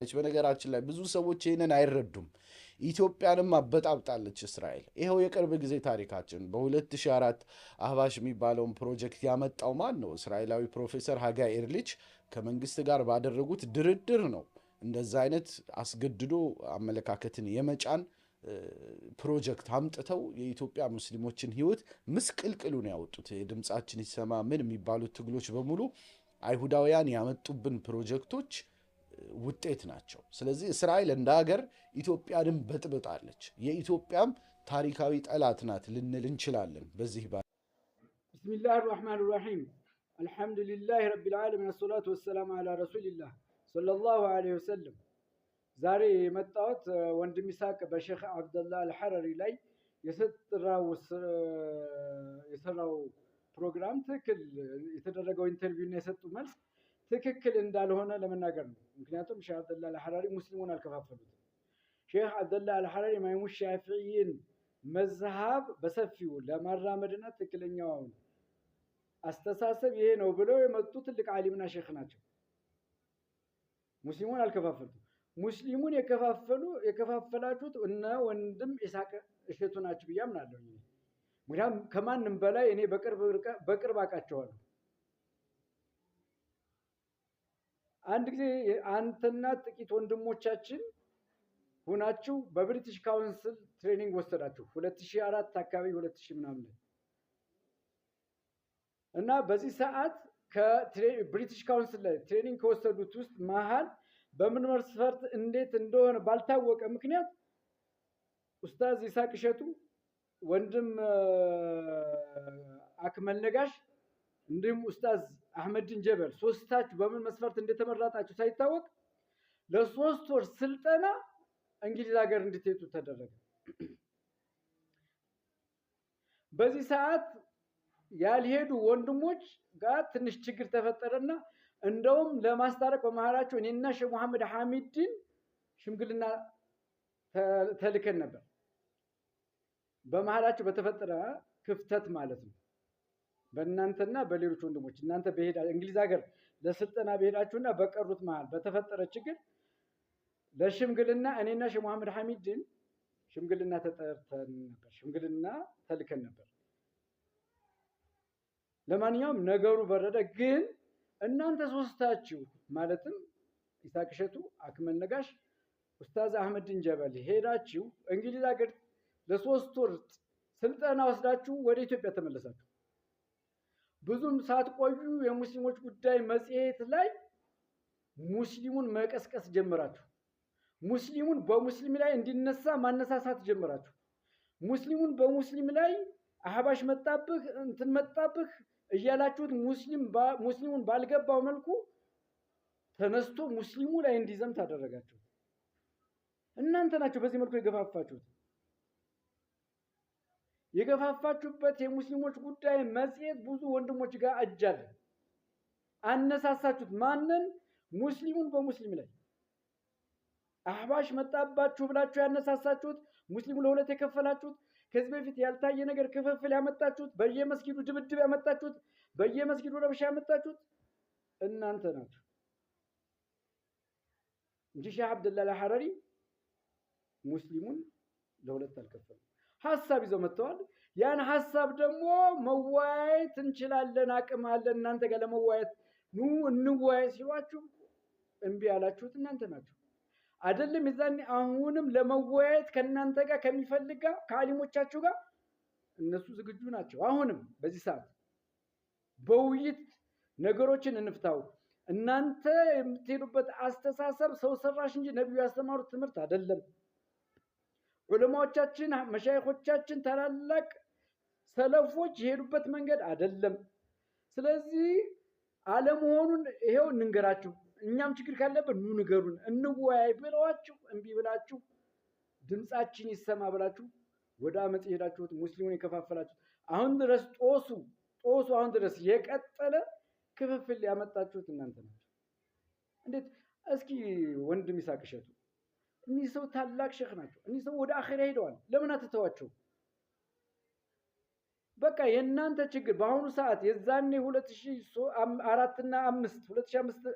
በነገራችን ላይ ብዙ ሰዎች ይህንን አይረዱም። ኢትዮጵያንም አበጣብጣለች እስራኤል። ይኸው የቅርብ ጊዜ ታሪካችን በ2004 አህባሽ የሚባለውን ፕሮጀክት ያመጣው ማን ነው? እስራኤላዊ ፕሮፌሰር ሃጋይ ኤርሊች ከመንግስት ጋር ባደረጉት ድርድር ነው። እንደዛ አይነት አስገድዶ አመለካከትን የመጫን ፕሮጀክት አምጥተው የኢትዮጵያ ሙስሊሞችን ህይወት ምስቅልቅሉን ያወጡት። የድምፃችን ይሰማ ምን የሚባሉት ትግሎች በሙሉ አይሁዳውያን ያመጡብን ፕሮጀክቶች ውጤት ናቸው። ስለዚህ እስራኤል እንደ ሀገር ኢትዮጵያንም በጥብጣለች። የኢትዮጵያም ታሪካዊ ጠላት ናት ልንል እንችላለን። በዚህ ቢስሚላህ ራህማን ራሂም አልሐምዱሊላህ ረቢል ዓለሚን ወሰላቱ ወሰላሙ ዐላ ረሱሊላህ ሰለላሁ ዐለይሂ ወሰለም። ዛሬ የመጣሁት ወንድም ይስሐቅ በሼክ አብደላ አልሐረሪ ላይ የሰራው ፕሮግራም ትክክል የተደረገው ኢንተርቪውና የሰጡ መልስ ትክክል እንዳልሆነ ለመናገር ነው። ምክንያቱም ሼህ አብደላ አልሐረሪ ሙስሊሙን አልከፋፈሉትም። ሼህ አብደላ አልሐረሪ ኢማሙ ሻፊዒን መዝሃብ በሰፊው ለማራመድና ትክክለኛውን አስተሳሰብ ይሄ ነው ብለው የመጡ ትልቅ ዓሊምና ሼክ ናቸው። ሙስሊሙን አልከፋፈሉትም። ሙስሊሙን የከፋፈላችሁት እነ ወንድም ኢስሐቅ እሸቱ ናቸው ብዬ አምናለሁ። ምክንያቱም ከማንም በላይ እኔ በቅርብ አውቃቸዋለሁ። አንድ ጊዜ አንተና ጥቂት ወንድሞቻችን ሁናችሁ በብሪቲሽ ካውንስል ትሬኒንግ ወሰዳችሁ 2004 አካባቢ 2000 ምናምን እና በዚህ ሰዓት ከብሪቲሽ ካውንስል ላይ ትሬኒንግ ከወሰዱት ውስጥ መሃል በምን መስፈርት እንዴት እንደሆነ ባልታወቀ ምክንያት ኡስታዝ ኢስሐቅ እሸቱ፣ ወንድም አክመል ነጋሽ እንዲሁም ኡስታዝ አህመድን ጀበል ሶስታችሁ በምን መስፈርት እንደተመረጣችሁ ሳይታወቅ ለ3 ወር ስልጠና እንግሊዝ ሀገር እንድትሄዱ ተደረገ። በዚህ ሰዓት ያልሄዱ ወንድሞች ጋር ትንሽ ችግር ተፈጠረና እንደውም ለማስታረቅ በመሃላቸው እኔና ሼህ መሐመድ ሐሚድን ሽምግልና ተልከን ነበር። በመሃላቸው በተፈጠረ ክፍተት ማለት ነው። በእናንተና በሌሎች ወንድሞች እናንተ እንግሊዝ ሀገር ለስልጠና በሄዳችሁና በቀሩት መሃል በተፈጠረ ችግር ለሽምግልና እኔና ሼህ መሐመድ ሐሚድን ሽምግልና ተጠርተን ነበር። ሽምግልና ተልከን ነበር። ለማንኛውም ነገሩ በረደ። ግን እናንተ ሶስታችሁ ማለትም ኢስሐቅ እሸቱ፣ አክመል ነጋሽ፣ ኡስታዝ አህመድን ጀበል ሄዳችሁ እንግሊዝ ሀገር ለ3 ወር ስልጠና ወስዳችሁ ወደ ኢትዮጵያ ተመለሳችሁ። ብዙም ሳትቆዩ የሙስሊሞች ጉዳይ መጽሔት ላይ ሙስሊሙን መቀስቀስ ጀመራችሁ። ሙስሊሙን በሙስሊም ላይ እንዲነሳ ማነሳሳት ጀመራችሁ። ሙስሊሙን በሙስሊም ላይ አህባሽ መጣብህ እንትን መጣብህ እያላችሁት ሙስሊሙን ባልገባው መልኩ ተነስቶ ሙስሊሙ ላይ እንዲዘምት አደረጋችሁ። እናንተ ናችሁ በዚህ መልኩ የገፋፋችሁት። የገፋፋችሁበት የሙስሊሞች ጉዳይ መጽሔት ብዙ ወንድሞች ጋር አጃለ። አነሳሳችሁት። ማንን? ሙስሊሙን በሙስሊም ላይ አህባሽ መጣባችሁ ብላችሁ ያነሳሳችሁት፣ ሙስሊሙ ለሁለት የከፈላችሁት፣ ከዚህ በፊት ያልታየ ነገር ክፍፍል ያመጣችሁት፣ በየመስጊዱ ድብድብ ያመጣችሁት፣ በየመስጊዱ ረብሻ ያመጣችሁት እናንተ ናችሁ እንጂ ሼህ አብደላ አልሐረሪ ሙስሊሙን ለሁለት አልከፈሉም። ሐሳብ ይዘው መጥተዋል። ያን ሐሳብ ደግሞ መወያየት እንችላለን፣ አቅም አለን እናንተ ጋር ለመወያየት ኑ እንወያይ ሲሏችሁ እምቢ ያላችሁት እናንተ ናችሁ አይደለም? የዛኔ አሁንም ለመወያየት ከእናንተ ጋር ከሚፈልግ ጋር ከአሊሞቻችሁ ጋር እነሱ ዝግጁ ናቸው። አሁንም በዚህ ሰዓት በውይይት ነገሮችን እንፍታው። እናንተ የምትሄዱበት አስተሳሰብ ሰው ሰራሽ እንጂ ነብዩ ያስተማሩት ትምህርት አይደለም። ዑለማዎቻችን መሻይኾቻችን ታላላቅ ሰለፎች የሄዱበት መንገድ አይደለም። ስለዚህ አለመሆኑን ይሄው እንንገራችሁ። እኛም ችግር ካለበት ኑ ንገሩን፣ እንወያይ ብለዋችሁ እምቢ ብላችሁ ድምጻችን ይሰማ ብላችሁ ወደ አመጽ ሄዳችሁት ሙስሊሙን የከፋፈላችሁት አሁን ድረስ ጦሱ አሁን ድረስ የቀጠለ ክፍፍል ያመጣችሁት እናንተ ናችሁ። እንዴት እስኪ ወንድም ይስሐቅ እሸቱ እኒህ ሰው ታላቅ ሼክ ናቸው። እኒህ ሰው ወደ አኺራ ሄደዋል። ለምን አትተዋቸው? በቃ የእናንተ ችግር በአሁኑ ሰዓት የዛኔ 2004 እና 2005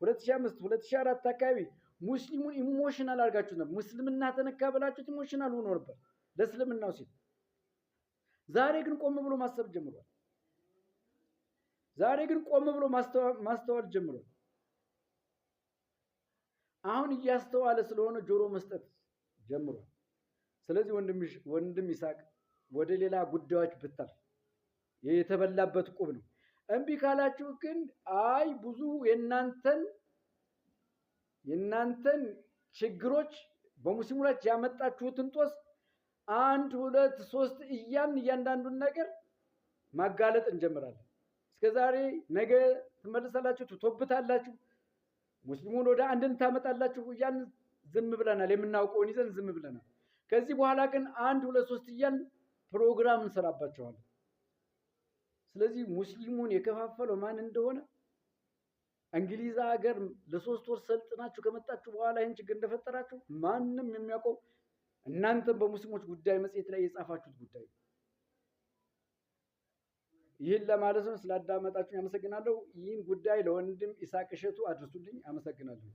2004 አካባቢ ሙስሊሙን ኢሞሽናል አድርጋችሁ ነበር። ሙስልምና ተነካ ብላችሁት ኢሞሽናል ሆኖ ነበር ለእስልምናው ሲል። ዛሬ ግን ቆም ብሎ ማሰብ ጀምሯል። ዛሬ ግን ቆም ብሎ ማስተዋል ጀምሯል። አሁን እያስተዋለ ስለሆነ ጆሮ መስጠት ጀምሯል። ስለዚህ ወንድም ይስሐቅ ወደ ሌላ ጉዳዮች ብታል የተበላበት ቁብ ነው። እምቢ ካላችሁ ግን አይ ብዙ የናንተን ችግሮች በሙስሊሙ ላይ ያመጣችሁትን ጦስ 1 2 3 እያንዳንዱን ነገር ማጋለጥ እንጀምራለን። እስከዛሬ ነገ ትመለሳላችሁ፣ ትቶብታላችሁ፣ ሙስሊሙን ወደ አንድን ታመጣላችሁ እያልን ዝም ብለናል። የምናውቀውን ይዘን ዝም ብለናል። ከዚህ በኋላ ግን 1 2 3 እያልን ፕሮግራም እንሰራባቸዋለን። ስለዚህ ሙስሊሙን የከፋፈለው ማን እንደሆነ እንግሊዝ ሀገር ለ3 ወር ሰልጥናችሁ ከመጣችሁ በኋላ ይህን ችግር እንደፈጠራችሁ ማንም የሚያውቀው እናንተም በሙስሊሞች ጉዳይ መጽሔት ላይ የጻፋችሁት ጉዳይ። ይህን ለማለት ነው። ስላዳመጣችሁ አመሰግናለሁ። ይህን ጉዳይ ለወንድም ይስሐቅ እሸቱ አድርሱልኝ። አመሰግናለሁ።